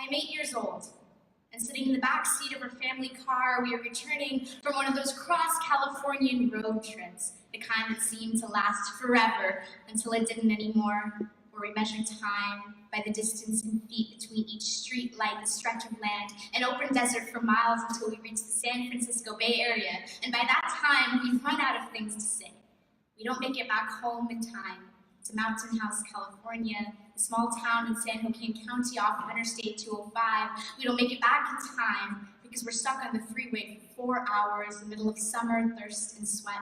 I'm 8 years old, and sitting in the back seat of our family car, we are returning from one of those cross-Californian road trips, the kind that seemed to last forever until it didn't anymore, where we measure time by the distance in feet between each street light, the stretch of land, and open desert for miles until we reach the San Francisco Bay Area, and by that time, we've run out of things to say. We don't make it back home in time to Mountain House, California, a small town in San Joaquin County off of Interstate 205. We don't make it back in time because we're stuck on the freeway for 4 hours in the middle of summer, thirst, and sweat.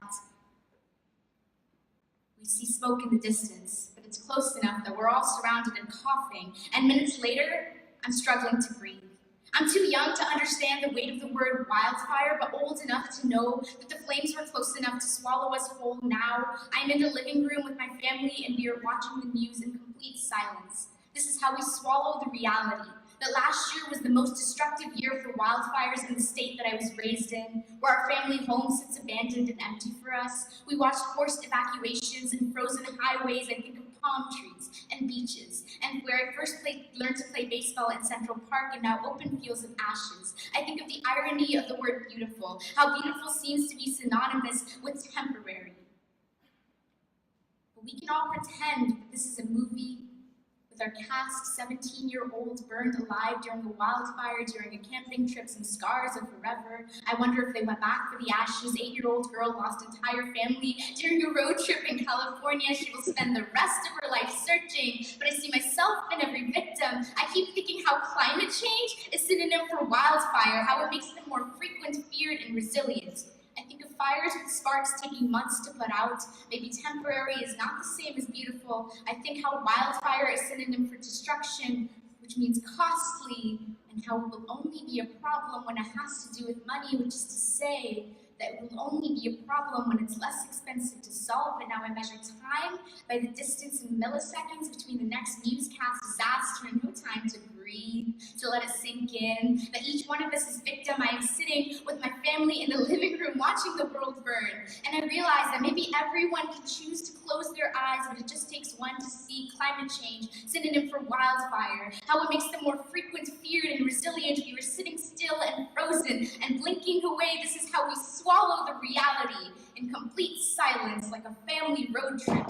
We see smoke in the distance, but it's close enough that we're all surrounded and coughing, and minutes later, I'm struggling to breathe. I'm too young to understand the weight of the word wildfire, but old enough to know that the flames were close enough to swallow us whole now. I'm in the living room with my family, and we are watching the news in complete silence. This is how we swallow the reality that last year was the most destructive year for wildfires in the state that I was raised in, where our family home sits abandoned and empty for us. We watched forced evacuations and frozen highways. I think of palm trees and beaches, and where I first learned to play baseball in Central Park and now open fields of ashes. I think of the irony of the word beautiful, how beautiful seems to be synonymous with temporary. But we can all pretend that this is a movie with our cast 17-year-olds burned alive during a wildfire, during a camping trips and scars of forever. I wonder if they went back for the ashes. 8-year-old girl lost entire family during a road trip in California. She will spend the rest of her life searching, but I see myself in every victim. I keep thinking how climate change is synonym for wildfire, how it makes them more frequent, feared, and resilient. I think of fires with sparks taking months to put out. Maybe temporary is not the same as beautiful. I think how wildfire is synonym for destruction, which means costly, and how it will only be a problem when it has to do with money, which is to say that it will only be a problem when it's less expensive to solve. And now I measure time by the distance in milliseconds between the next newscast disaster, and no time to breathe, to let it sink in, that each one of us is victim. I am sitting with my family in the living room watching the world burn, and I realize that maybe everyone can choose to close their eyes, but it just takes one to see climate change, synonym for wildfire, how it makes them more frequent, feared, and resilient. We were sitting still and frozen and blinking away. This is how we swallow the reality in complete silence, like a family road trip